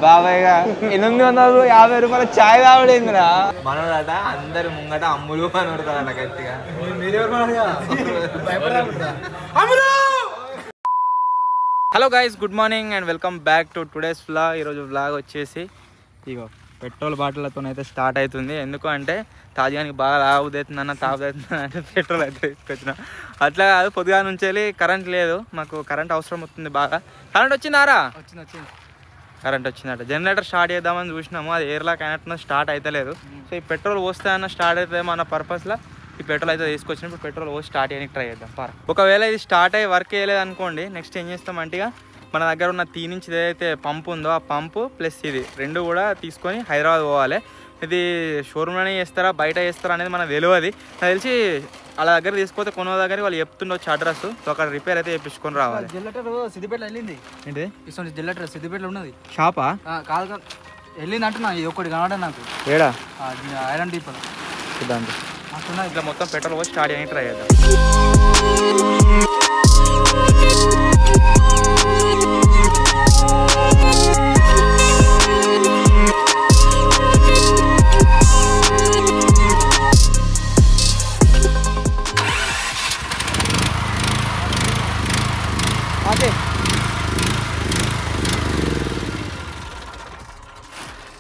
బాబాయ్గా 850 రూపాయల ఛాయ్ తాగడేందిరా మనోడట అందరు ముంగట అమ్ములు అని కొడతాడట గట్టిగా. Hello guys, good morning and welcome back to today's vlog. ఈరోజు వ్లాగ్ వచ్చేసి ఇగో పెట్రోల్ బాటిళ్లతో అయితే స్టార్ట్ అవుతుంది. ఎందుకు అంటే తాజానికి బాగా తాగుదవుతుందన్న తాగుదవుతుందని అంటే పెట్రోల్ అయితే తీసుకొచ్చిన. అట్లా కాదు, పొద్దుగా నుంచి వెళ్ళి కరెంట్ లేదు, మాకు కరెంట్ అవసరం అవుతుంది బాగా. కరెంట్ వచ్చిందారా? వచ్చింది. కరెంట్ వచ్చిందట. జనరేటర్ స్టార్ట్ చేద్దామని చూసినాము, అది ఎయిర్లాక్ అయినట్టున్నా స్టార్ట్ అయితే లేదు. సో ఈ పెట్రోల్ పోస్తే అన్న స్టార్ట్ అవుతుందేమో అన్న పర్పస్లో ఈ పెట్రోల్ అయితే తీసుకొచ్చినప్పుడు పెట్రోల్ పోసి స్టార్ట్ చేయడానికి ట్రై చేద్దాం. ఒకవేళ ఇది స్టార్ట్ అయ్యి వర్క్ చేయలేదు అనుకోండి, నెక్స్ట్ ఏం చేస్తాం అంటే మన దగ్గర ఉన్న 3 ఇంచ్ ఏదైతే పంపు ఉందో ఆ పంపు ప్లస్ ఇది రెండు కూడా తీసుకొని హైదరాబాద్ పోవాలి. ఇది షోరూమ్లోనే చేస్తారా బయట చేస్తారా అనేది మనకు తెలియదు. నాకు తెలిసి వాళ్ళ దగ్గర తీసుకుపోతే కొన్న దగ్గర వాళ్ళు చెప్తుండొచ్చు అడ్రస్. సో అక్కడ రిపేర్ అయితే చేయించుకొని రావాలి. జనరేటర్ సిద్దిపేటలో వెళ్ళింది. ఏంటి జనరేటర్ సిద్దిపేటలో ఉన్నది. షాపా? కాదు వెళ్ళింది అంటున్నా. ఇది ఒకటి కనబడే నాకు. ఏడా? ఐరన్ డీపర్ చూద్దాం. ఇట్లా మొత్తం పెట్రోల్ పోసి స్టార్ట్ చేయడానికి ట్రై చేద్దాం.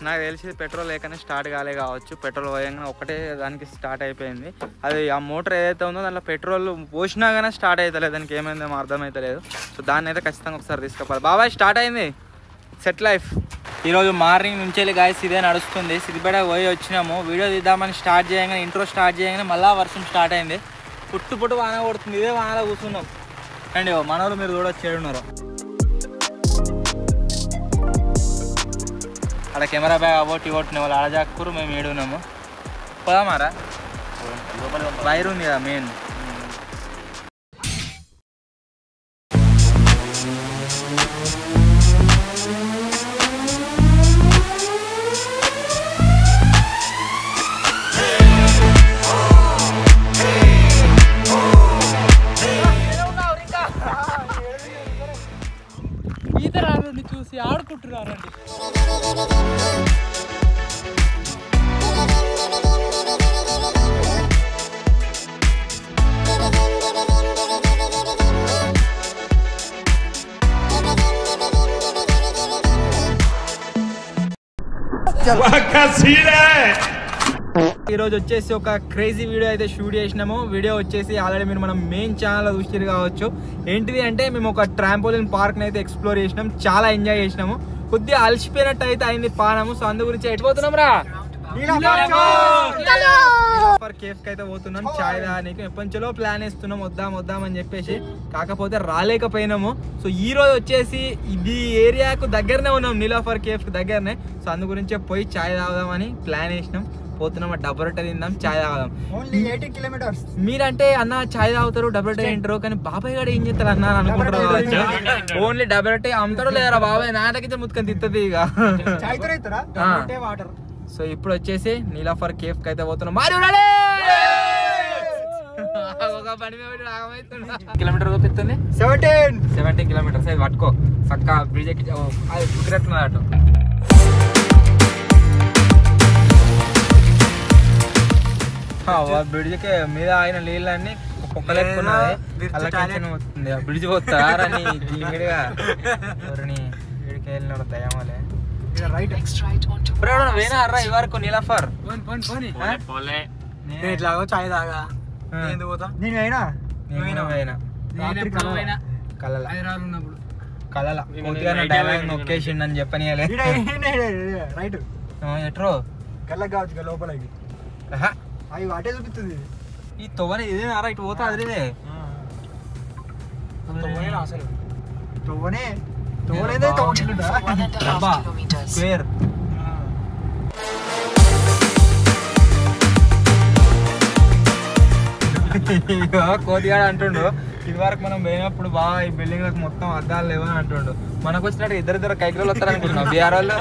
నాకు తెలిసి పెట్రోల్ లేకనే స్టార్ట్ కాలే కావచ్చు. పెట్రోల్ పోయంగానే ఒకటే దానికి స్టార్ట్ అయిపోయింది. అది ఆ మోటార్ ఏదైతే ఉందో దాంట్లో పెట్రోల్ పోసినా కానీ స్టార్ట్ అవుతలేదు. దానికి ఏమైందేమో అర్థమవుతలేదు. సో దాన్ని అయితే ఖచ్చితంగా ఒకసారి తీసుకుపోవాలి. బాబాయ్ స్టార్ట్ అయింది సెట్ లైఫ్. ఈరోజు మార్నింగ్ నుంచి వెళ్ళి గాయస్ ఇదే నడుస్తుంది. సిద్దిపేట పోయి వచ్చినాము, వీడియో తీద్దామని స్టార్ట్ చేయగానే ఇంట్రో స్టార్ట్ చేయగానే మళ్ళీ వర్షం స్టార్ట్ అయింది. పుట్టు వాన కొడుతుంది. ఇదే వానలో కూర్చున్నాం అండి. మనోళ్ళు మీరు చూడొచ్చు చేడున్నారు. అక్కడ కెమెరా బ్యాగ్ అవోటి కొట్టిన వాళ్ళు ఆడజాక్కూరు, మేము ఏడున్నాము. పోదామారా? వైర్ ఉంది కదా మెయిన్. ఈత రాదండి, చూసి ఆడుకుంటున్నారండి. ఈరోజు వచ్చేసి ఒక క్రేజీ వీడియో అయితే షూట్ చేసినాము. వీడియో వచ్చేసి ఆల్రెడీ మీరు మనం మెయిన్ ఛానల్లో చూసిరు కావచ్చు. ఏంటిది అంటే మేము ఒక ట్రాంపోలిన్ పార్క్ని అయితే ఎక్స్ప్లోర్ చేసినాం, చాలా ఎంజాయ్ చేసినాము. కొద్దిగా అలసిపోయినట్టు అయితే అయింది పానము. సో అందు గురించి ఎటుపోతున్నాం రా, కేఫ్ కి అయితే పోతున్నాం చాయ్ తాగడానికి. ఎప్పటిలో ప్లాన్ వేస్తున్నాం వద్దాం అని చెప్పేసి, కాకపోతే రాలేకపోయినాము. సో ఈ రోజు వచ్చేసి ఇది ఏరియాకు దగ్గరనే ఉన్నాం, నీలోఫర్ కేఫ్ కి దగ్గరనే. సో అందు గురించే పోయి చాయ్ తాగుదామని ప్లాన్ వేసినాం. పోతున్నాం, డబ్బు రొట్టె తిందాం, చాయ్ తాగుదాం. మీరంటే అన్న చాయ్ తాగుతారు, డబ్బు రొట్టె తింటారు, కానీ బాబాయ్ గారు ఏం చేస్తారు అన్న అనుకుంటారు కావచ్చు. ఓన్లీ డబ్బు రొట్టె అమ్ముతాడు లేరా బాబాయ్, నా దగ్గర ముత్తుకొని తిత్తది ఇక. సో ఇప్పుడు వచ్చేసి నీలోఫర్ కేఫ్ కి అయితే పోతున్నాం. కిలోమీటర్ చూపిస్తుంది 17 కిలోమీటర్స్. అది పట్టుకో చక్క బ్రిడ్జ్ ఎక్కి అది కుదిరేట్టున్నది అటు. బ్రిడ్జ్కి మీద ఆయన నీళ్ళన్నీ పొక్కలేకున్నది, వస్తుంది. బ్రిడ్జ్ పోతారని జీవిడిగా వీడికి వెళ్ళినాడు దయమలే. పోయినారా ఈ వరకు నీలోఫర్? ఇట్లాగో చాయ్ తాగా కలల డైలాగ్ నొక్కేసిండు అని చెప్పని రైట్ ఎట్రో కళ్ళకి కావచ్చు లోపలికి అవి వాటే చూపిస్తుంది. ఈ తొవ్వనే ఇదేనారా ఇటు పోతా అదిదే అసలు తొవ్వనే స్క్వేర్. కోతిగాడు అంటుండు ఇది వరకు మనం పోయినప్పుడు బాగా ఈ బిల్డింగ్ లకు మొత్తం అద్దాలు లేవని అంటుండు. మనకు వచ్చినట్టు ఇద్దరు కైకిలో వస్తారు అనుకుంటున్నాం. బీఆర్ వాళ్ళు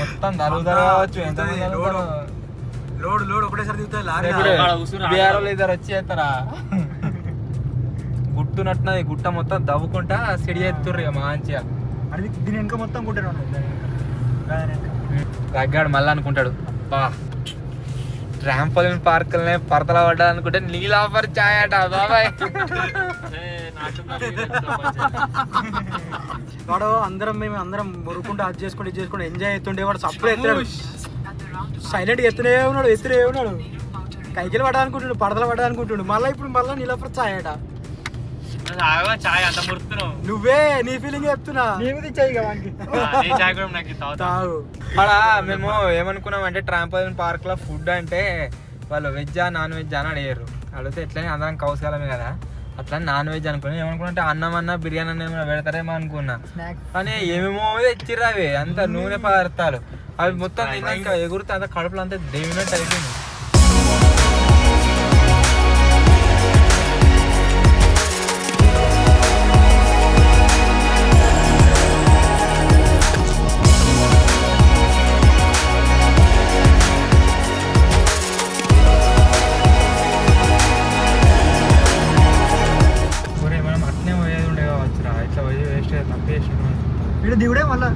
మొత్తం తరుగుతారు కావచ్చు. ఎంత లోడ్ ఒకటేసారి బీఆర్ వాళ్ళు ఇద్దరు వచ్చి చేస్తారా? గుట్టునట్టున్నది, గుట్ట మొత్తం దవ్వుకుంటా సిడి ఎత్తుర్రు ఇక మంచిగా. దీని వెనక మొత్తం గుట్ట రగ్గాడు మళ్ళీ అనుకుంటాడు అబ్బా ట్రాంపోలిన్ పార్కులనే పరతల పడ్డా అనుకుంటే నీలాఫర్ ఛాయ్ అట బాబాయ్. వాడు మేము అందరం మురుకుంటూ అది చేసుకుంటూ ఇది చేసుకుంటూ ఎంజాయ్ అవుతుండే వాడు సప్పుడు ఎత్తాడు సైలెంట్గా ఎత్తునే ఉన్నాడు కైకిలు పడాలనుకుంటుండు పడతలు పడాలనుకుంటుండు మళ్ళీ ఇప్పుడు మళ్ళీ నీలాఫర్ ఛాయ్ అట. నువ్వే నీ ఫీలింగ్ చెప్తున్నా తాగు. అలా మేము ఏమనుకున్నాం అంటే ట్రాంపోలిన్ పార్క్ లో ఫుడ్ అంటే వాళ్ళు వెజ్జా నాన్ వెజ్ అని అడిగారు. అడిగితే ఎట్లనే అందరం కౌశలమే కదా అట్లా నాన్ వెజ్ అనుకున్నా. ఏమనుకున్నా అన్నం అన్నా బిర్యానీ అన్న ఏమైనా పెడతారేమో అనుకున్నా కానీ ఏమేమో తెచ్చిర్రు అవి అంత నూనె పదార్థాలు అవి మొత్తం ఇంకా ఎగురుతా అంత కడుపులో అంతా దేవినట్టు అయిపోయింది. దిగుడే మళ్ళా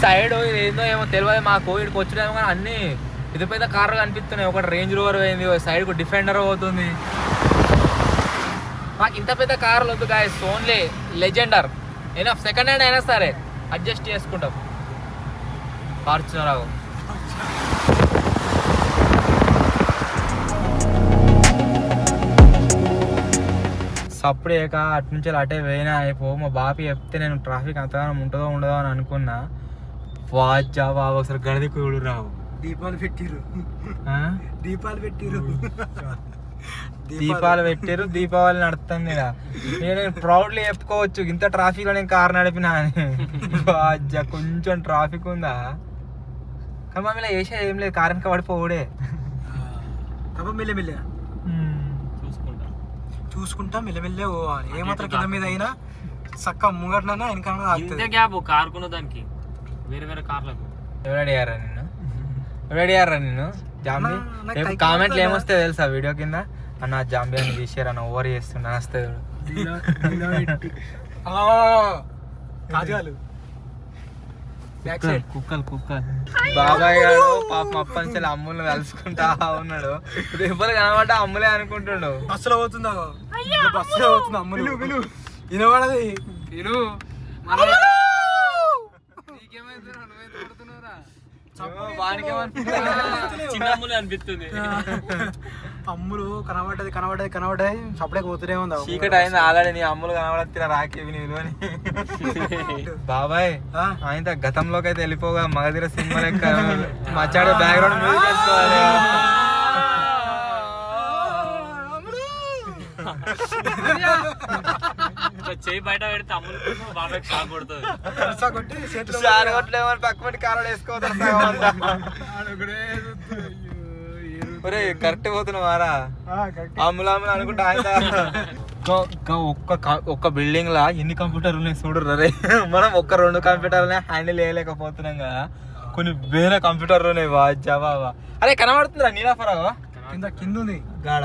సైడ్ ఏందో ఏమో తెలియదు మాకు ఇక్కడికి వచ్చినామో కానీ అన్ని పెద్ద పెద్ద కార్లు కనిపిస్తున్నాయి. ఒకటి రేంజ్ రోవర్ పోయింది, సైడ్ కు డిఫెండర్ పోతుంది. మాకు ఇంత పెద్ద కార్లు వద్దు గాయస్, ఓన్లీ లెజెండర్ అయినా సెకండ్ హ్యాండ్ అయినా సరే అడ్జస్ట్ చేసుకుంటాం. ఫార్చునర్ సప్పుడు ఏక అటు నుంచి అటే పోయినా అయిపో. మా బాపి చెప్తే నేను ట్రాఫిక్ అంతగానో ఉంటుందో ఉండదో అని అనుకున్నా. వాజా బాబు అసలు గడిది కూడు రావు. దీపాలు పెట్టిరు దీపావళి నడుస్తుంది. నేను ప్రౌడ్లీ చెప్పుకోవచ్చు ఇంత ట్రాఫిక్ లో నేను కారు నడిపినా అని. వాజా కొంచెం ట్రాఫిక్ ఉందా కానీ మమ్మల్ని వేసేది ఏం లేదు, కారు వెనక పడిపోవుడే. మెల్లమెల్లగా చూసుకుంటా మెల్లమెల్లే పోవాలి. ఏమాత్రం కింద మీద అయినా చక్క ముంగట్లన్నా వెనక గ్యాప్ కారుకున్న దానికి వేరే వేరే కార్లకు. ఎవరు అడిగారా నిన్ను జాంబీ? కామెంట్లు ఏమొస్తే తెలుసా వీడియో కింద, అన్న జాంబీ అని తీసారు అన్న ఓవర్ చేస్తున్నా వస్తుంది. కుక్కలు బాబాయ్ గారు పాపం అప్పంచెలు అమ్ములు కలుసుకుంటా ఉన్నాడు. దెబ్బలు కనబడ్డా అమ్ములే అనుకుంటుండు. బస్సులో పోతుందా బస్సులో పోతుంది అమ్ములు వినబడది చిన్నమ్ములు అనిపిస్తుంది. అమ్ములు కనబడ్డది సపడే పోతూనే ఉంది. చీకటి అయింది ఆల్రెడీ, నీ అమ్ములు కనబడతా రాకేవి నీళ్ళు అని. బాబాయ్ ఆయన గతంలోకి అయితే వెళ్ళిపోగా మగధీర సినిమా లెక్క మచ్చాడే బ్యాక్గ్రౌండ్ మ్యూజిక్ వేసుకోవాలి. చేయి బయట పెడితే అమ్ములు బాబాయ్ షాక్ కొడుతుంది. పక్కపట్టి కారు వేసుకోవద్దు. కరెక్ట్ పోతున్నావారా అమ్ములు అనుకుంటా. ఆయన ఒక్క బిల్డింగ్ లా ఎన్ని కంప్యూటర్లు ఉన్నాయి చూడరు రే. మనం ఒక్క 2 కంప్యూటర్లనే హ్యాండిల్ వేయలేకపోతున్నాం కదా, కొన్ని వేల కంప్యూటర్లు ఉన్నాయి. వాజా బాబా అరే కనబడుతుందిరా నీలాఫరా కింద ఉంది గాడ.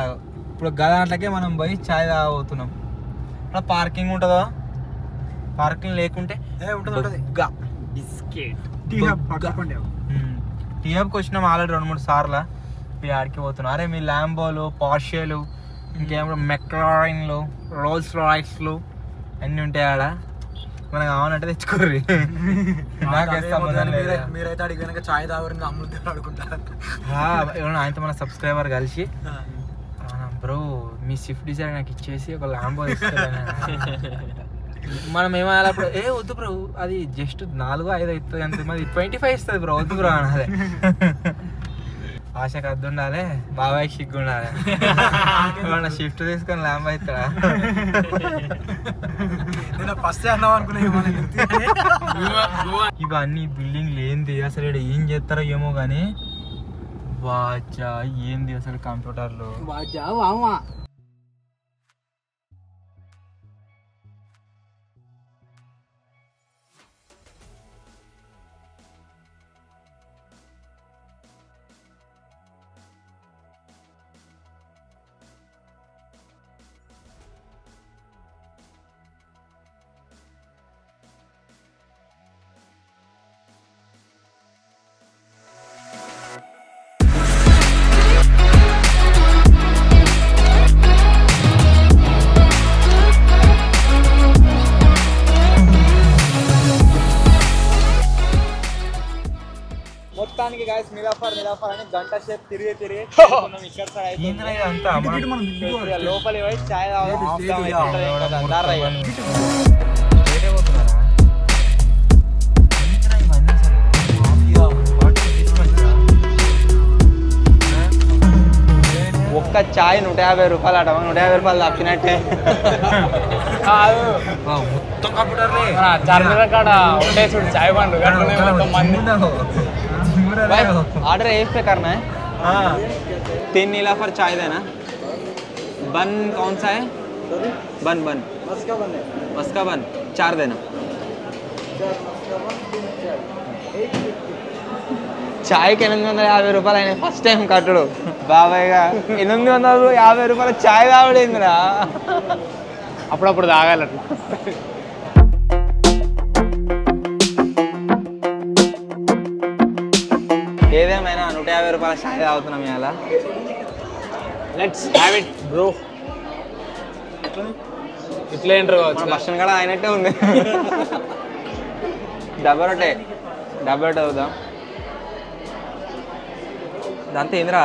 ఇప్పుడు గదాంట్లకే మనం పోయి ఛాయ్ తాగబోతున్నాం. అక్కడ పార్కింగ్ ఉంటుందో, పార్కింగ్ లేకుంటే టీ హబ్కి వచ్చినాం ఆల్రెడీ 2-3 సార్లు. ఇప్పుడు ఆడికి పోతున్నాం. అరే మీ ల్యాంబోలు, పార్షేలు, ఇంకేమో మెక్లారెన్లు, రోల్స్ రాయ్స్లు అన్నీ ఉంటాయి ఆడ. మనకు కావాలంటే తెచ్చుకోర్రి. మీరైతే అడిగి వెనక ఛాయ్ తాగరు అమ్ములు ఆడుకుంటారు. ఆయనతో మన సబ్స్క్రైబర్ కలిసి బ్రో మీ స్విఫ్ట్ డిజైర్ నాకు ఇచ్చేసి ఒక ల్యాంబో ఇస్తాను. మనం ఏమయ్యాలి అప్పుడు, ఏ వద్దు బ్రో అది జస్ట్ 4-5 అవుతుంది అంతే, మరి 25 ఇస్తుంది బ్రో, వద్దు బ్రో అనాలి. ఆశకు అద్దు ఉండాలి, బాబాయ్ సిగ్గు ఉండాలి. షిఫ్ట్ తీసుకొని ల్యాంబో అవుతాడా? ఇవన్నీ బిల్డింగ్లు ఏంది అసలు ఏం చేస్తారో ఏమో కానీ వాచా ఏంది అసలు కంప్యూటర్లో మొత్తానికి గాయస్ నిలాఫర్ అని గంట సేపు తిరిగి ఇక్కడ లోపలి పోయి చాయ్ ఒక్క చాయ్ 150 రూపాయలు అట 150 రూపాయలు తప్పినట్టే మొత్తం కంప్యూటర్లే చార్మినార్ కాడ ఉంటే చూడు చాయ్ బండ్లు ऑर्डर एक पे करना है 3 नीलाफर चाय देना बन कौन सा है बन मस्का बन 4 देना చాయ్ కి 850 రూపాయలు అయినా ఫస్ట్ టైం కట్టడు బాబాయ్గా 850 రూపాయల చాయ్ తాగడేందిరా అప్పుడప్పుడు తాగాలి అట్లా ఏదేమైనా 150 రూపాయల చాయ్ తాగుతున్నాం ఇలా లెట్స్ హ్యావ్ ఇట్ బ్రో ఇట్లా ఎంటర్ కావచ్చు బస్ స్టాండ్ కూడా అయినట్టే ఉంది డబ్బా రొట్టె అవుదాం దాంతో ఏందిరా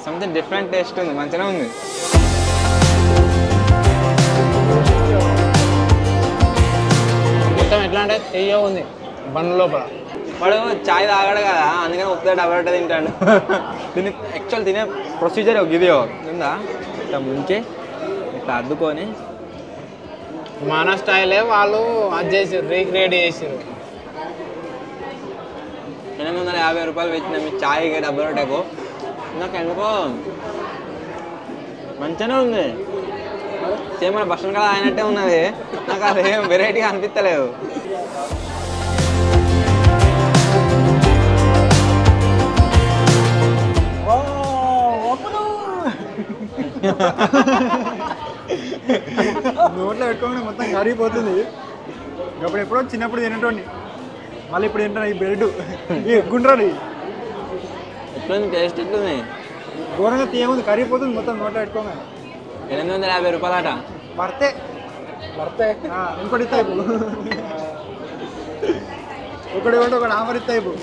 సంథింగ్ డిఫరెంట్ టేస్ట్ ఉంది మంచిగా ఉంది మొత్తం ఎట్లా అంటే తెయ్య ఉంది బండ్ల లోపల వాడు చాయ్ తాగాడు కదా అందుకని ఒక్కసారి డబ్బా రొట్టె తింటాడు దీన్ని యాక్చువల్ తినే ప్రొసీజర్ ఇదియో ఉందా ఇట్లా ముంచి ఇట్లా అద్దుకొని మన స్టైలే వాళ్ళు అది చేసారు రీక్రియేట్ చేసారు 850 రూపాయలు పెట్టిన మీ చాయ్కి డబ్బా రొట్టెకు నాకు ఎందుకో మంచిగానే ఉంది సేమ్ మన బస్ స్టాండ్ కదా అయినట్టే ఉన్నది నాకు అదేం వెరైటీగా అనిపించలేదు నోట్లో పెట్టుకోగానే మొత్తం కరిగిపోతుంది అప్పుడు ఎప్పుడో చిన్నప్పుడు తినటోని మళ్ళీ ఇప్పుడు తింటాను ఈ బ్రెడ్ ఈ గుండ్రది ఎట్లుంది టేస్ట్ ఎట్లుంది ఘోరంగా తీయముంది కరిగిపోతుంది మొత్తం నోట్లో పెట్టుకోగా 850 రూపాయలు అట భర్తే ఇంకోటి ఇస్తాయి ఇప్పుడు ఒకటి ఒకటి ఒకటి ఆఫర్ ఇస్తాయి ఇప్పుడు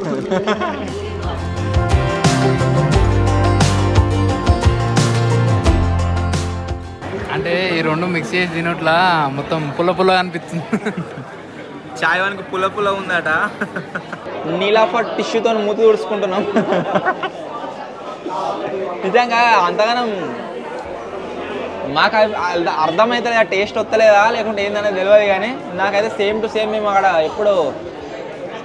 అంటే ఈ రెండు మిక్స్ చేసి తినట్లా మొత్తం పుల్ల అనిపిస్తుంది చాయ్ వానికి పుల్ల ఉందట నీలాఫర్ టిష్యూతో మూతి తుడుచుకుంటున్నాం నిజంగా అంతగానం మాకు అర్థమవుతుంది ఆ టేస్ట్ వస్తలేదా లేకుంటే ఏందనేది తెలియదు కానీ నాకైతే సేమ్ టు సేమ్ మేము అక్కడ ఎప్పుడు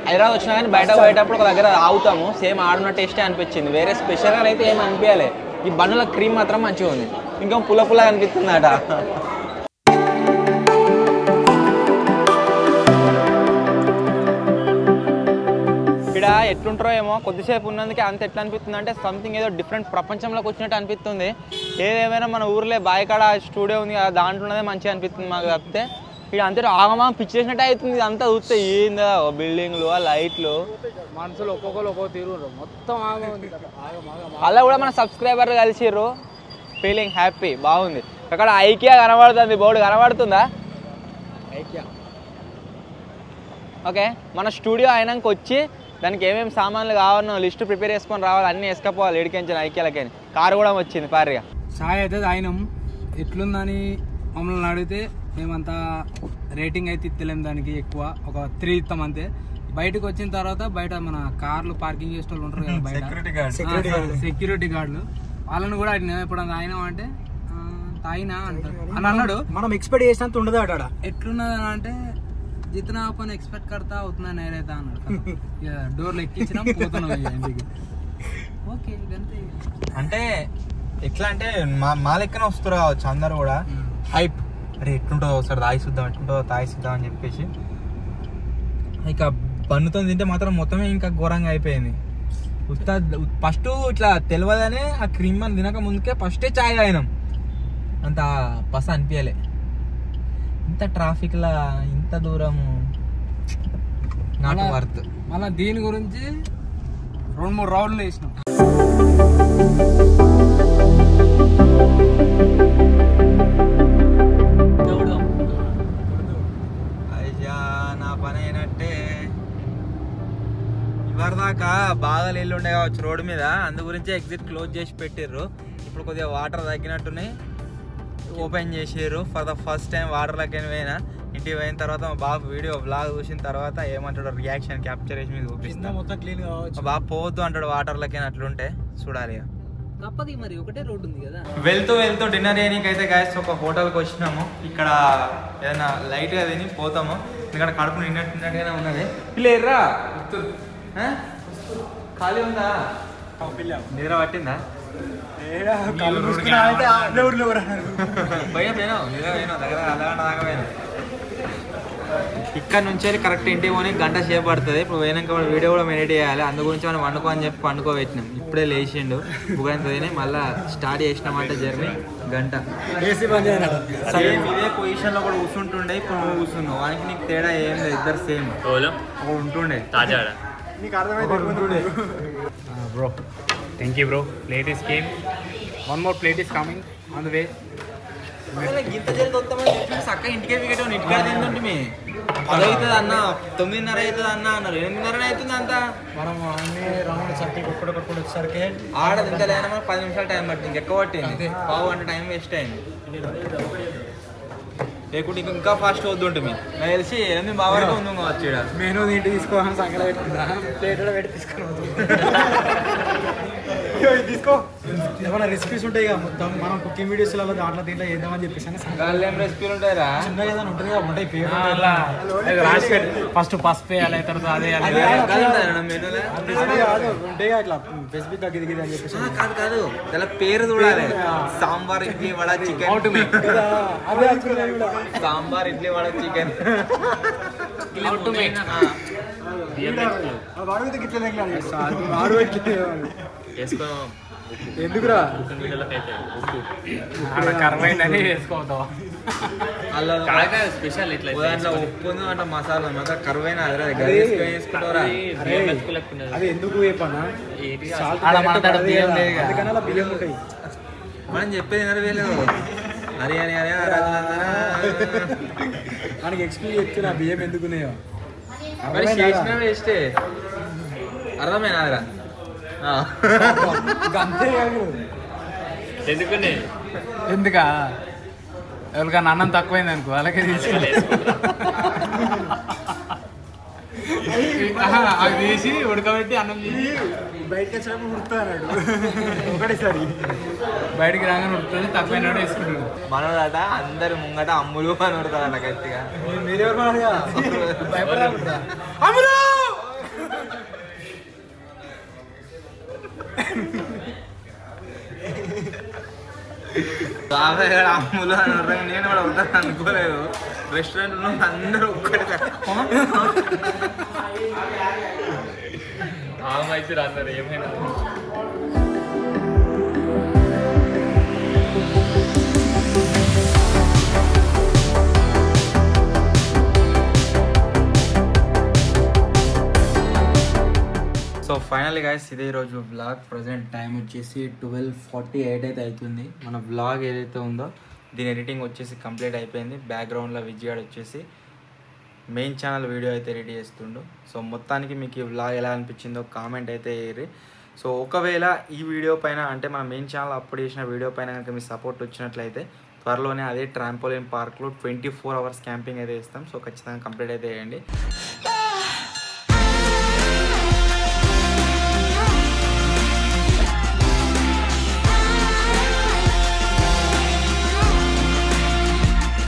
హైదరాబాద్ వచ్చినా కానీ బయట పోయేటప్పుడు ఒక దగ్గర ఆగుతాము సేమ్ ఆడున్న టేస్టే అనిపించింది వేరే స్పెషల్గా అయితే ఏమి అనిపించాలి ఈ బండ్ల క్రీమ్ మాత్రం మంచిగా ఉంది ఇంకా పుల్లగా అనిపిస్తుందట ఇక్కడ ఎట్లుంటారో ఏమో కొద్దిసేపు ఉన్నందుకే అంత ఎట్లా అనిపిస్తుంది అంటే సంథింగ్ ఏదో డిఫరెంట్ ప్రపంచంలోకి వచ్చినట్టు అనిపిస్తుంది ఏదేమైనా మన ఊర్లో బాయికాడ స్టూడియో ఉంది కదా దాంట్లోనే మంచిగా అనిపిస్తుంది మాకు తప్పితే ఇక్కడ అంతే ఆగమా పిచ్చి చేసినట్టు అవుతుంది అంతా చూస్తే ఏందా బిల్డింగ్లు లైట్లు మనుషులు ఒక్కొక్కరు ఒక్కొక్క తీరు మొత్తం అలా కూడా మన సబ్స్క్రైబర్ కలిసిర్రు ఫీలింగ్ హ్యాపీ బాగుంది అక్కడ ఐకియా కనబడుతుంది బోర్డు కనబడుతుందా ఐకియా ఓకే మన స్టూడియో అయినాక వచ్చి దానికి ఏమేమి సామాన్లు కావాలనో లిస్ట్ ప్రిపేర్ చేసుకొని రావాలి అన్నీ వేసుకపోవాలి ఎడికించిన ఐకియాలకి కారు కూడా వచ్చింది పారిగా చాయ్ అయితే తాగినాం ఎట్లుందని మమ్మల్ని అడిగితే మేమంతా రేటింగ్ అయితే ఇస్తలేం దానికి ఎక్కువ ఒక 3 ఇస్తాం అంతే బయటకు వచ్చిన తర్వాత బయట మన కార్లు పార్కింగ్ చేసే వాళ్ళు ఉంటారు కదా బయట సెక్యూరిటీ గార్డులు వాళ్ళని కూడా అడిగినా ఎప్పుడు తాగినాం అంటే తాగినా అంటారు అని అన్నాడు మనం ఎక్స్పెక్ట్ చేసినంత ఉండదు అక్కడ ఎట్లున్నది అంటే జితనా अपन एक्सपेक्ट करता उतना नहीं रहता అన్నాడు. డోర్లు ఎక్కించినాం పోతున్నాం ఇంటికి. ఓకే ఇదంతే. అంటే ఎట్లా అంటే మా లెక్కనే వస్తారు కావచ్చు అందరు కూడా హైప్, అరే ఎట్లుంటుందో ఒకసారి తాగిస్తుందాం, ఎట్లుంటుందో తాగిస్తుందాం అని చెప్పేసి. ఇక బన్నుతో తింటే మాత్రం మొత్తమే ఇంకా ఘోరంగా అయిపోయింది. ఫస్ట్ ఇట్లా తెలియదనే ఆ క్రీమ్ అని తినక ముందుకే ఫస్టే చాయ్ తాగినాం, అంత పస అనిపించలే. ఇంత ట్రాఫిక్లా ఇంత దూరం నాట్ వర్త్. మళ్ళీ దీని గురించి 2-3 రౌండ్లు వేసినాం. అయ్యా నా పని అయినట్టే. ఇవరిదాకా బాగా నీళ్ళు ఉండే కావచ్చు రోడ్డు మీద, అందు గురించి ఎగ్జిట్ క్లోజ్ చేసి పెట్టిర్రు. ఇప్పుడు కొద్దిగా వాటర్ తగ్గినట్టున్నాయి, ఓపెన్ చేసారు. ఫర్ ద ఫస్ట్ టైం వాటర్లోకి పోయినా. ఇంటికి పోయిన తర్వాత మా బాబు వీడియో బ్లాగ్ చూసిన తర్వాత ఏమంటాడు రియాక్షన్ క్యాప్చర్ చేసి మీకు చూపిస్తా. మొత్తం క్లీన్ కావచ్చు. మా బాబు పోవద్దు అంటాడు వాటర్లోకి, అట్లుంటే చూడాలి. తప్పది మరి, ఒకటే రోడ్డు ఉంది కదా. వెళ్తూ డిన్నర్ చేయడానికి అయితే గాయస్ ఒక హోటల్కి వచ్చినాము. ఇక్కడ ఏదైనా లైట్గా తిని పోతాము, ఇక్కడ కడుపు నిన్నట్టుగానే ఉన్నది. పిల్లేర్రా ఖాళీ ఉందా? నిద్ర పట్టిందా? భయ పోయినా నిద్ర పోయినా దగ్గర అర్ధగంట దాకా పోయినా. ఇక్కడ నుంచి కరెక్ట్ ఇంటికి పోనీ గంట సేపు పడుతుంది. ఇప్పుడు పోయినాక వీడియో కూడా మెడిట్ చేయాలి, అందు గురించి మనం వండుకో అని చెప్పి వండుకోబెట్టినాం. ఇప్పుడే లేచిండు బుగాంత తిని మళ్ళీ స్టార్ట్ చేసినామంటే జర్నీ గంట. సేమ్ ఇదే పొజిషన్లో కూడా కూర్చుంటుండే, ఇప్పుడు నువ్వు కూర్చున్నావు. వానికి నీకు తేడా ఏం లేదు, ఇద్దరు సేమ్ ఉంటుండే. నీకు అర్థమైతే bro thank you bro. Plate is came, 1 more plate is coming on the way. ఇంత జల్ది వస్తామని చెప్పి చక్క ఇంటికే వికెట్ ఇంటికాడ తింటుంటే 10 అవుతుంది అన్న, 9:30 అవుతుంది అన్న అన్నారు. 8:30 అవుతుంది అంతా. మనం అన్ని రౌండ్ సర్కిల్ ఒక్కడొక్కడు వచ్చేసరికి ఆడ తింటలేనా మనకు 10 నిమిషాలు టైం పట్టింది, ఇంకెక్కువ పట్టింది. పావు గంట టైం వేస్ట్ అయింది. లేకుంటే ఇంకా ఫాస్ట్ వద్దుంటుంది. నాకు తెలిసి 8 బాగా ఉంది కావచ్చు. ఇక్కడ మెనూ నీటి తీసుకోవాలని సంకల పెట్టుకుందా, ప్లేట్ కూడా పెట్టి తీసుకో. ఏమైనా రెసిపీస్ ఉంటాయి కదా మొత్తం, మనం కుకింగ్ వీడియోస్లలో దాంట్లో దీంట్లో చేద్దామని చెప్పేసి ఏం రెసిపీలు ఉంటాయరా? చిన్న ఏదైనా ఉంటుంది కదా, ఉంటాయి పేరు ఫస్ట్ పసుపు వేయాలి, తర్వాత అదే ఉంటాయి ఇట్లా ఫేస్బుక్ దగ్గర దిగి అని చెప్పేసి. కాదు కాదు దాని పేరు చూడాలి. Sambar idli vada chicken, sambar idli vada chicken. ఎందుకురా కరమైందని వేసుకోవద్దాం. స్పెషల్ ఇట్లా దాంట్లో ఉప్పు ఉంది అంటే మసాలా మాత్రం కరువైన వేసుకుంటారా? అది ఎందుకు వేపనా, బియ్యం ఉంటాయి. మనం చెప్పేది వినరు వీళ్ళు. అరే అని అరే మనకి ఎక్స్ప్లెయిన్ చెప్తున్నా బియ్యం ఎందుకున్నాయో. మరి చేసిన వేస్టే, అర్థమైనా అదరా? అంతే ఎందుకా ఎవరికన్నా అన్నం తక్కువైంది అనుకో అలాగే తీసుకోలే, అవి తీసి ఉడకబెట్టి అన్నం తీసి బయటకి వచ్చినప్పుడు ఉడుకుతాడు ఒకటేసారి. బయటికి రాగానే ఉడుకుతుంది, తక్కువైన వేసుకుంటాడు. మనోడట అందరు ముంగట అమ్ములు అని ఉడతాడట గట్టిగా. మీరెవరు భయపడా అమ్ములు అని ఉడతాను. నేను కూడా ఉడతాను అనుకోలేదు. రెస్టారెంట్ లో అందరూ ఒక్కటి అయితే అన్నారు ఏమైనా. సో ఫైనల్లీ గైస్ ఇదే ఈరోజు వ్లాగ్. ప్రజెంట్ టైం వచ్చేసి 12:48 అయితే అవుతుంది. మన వ్లాగ్ ఏదైతే ఉందో దీని ఎడిటింగ్ వచ్చేసి కంప్లీట్ అయిపోయింది. బ్యాక్గ్రౌండ్లో విజయాడ్ వచ్చేసి మెయిన్ ఛానల్ వీడియో అయితే రెడీ చేస్తుండు. సో మొత్తానికి మీకు ఈ వ్లాగ్ ఎలా అనిపించిందో కామెంట్ అయితే వేయరు. సో ఒకవేళ ఈ వీడియో పైన అంటే మన మెయిన్ ఛానల్ అప్లోడ్ చేసిన వీడియో పైన కనుక మీ సపోర్ట్ వచ్చినట్లయితే త్వరలోనే అదే ట్రాంపోలిన్ పార్క్లో 24 hours క్యాంపింగ్ అయితే ఇస్తాం. సో ఖచ్చితంగా కంప్లీట్ అయితే చేయండి.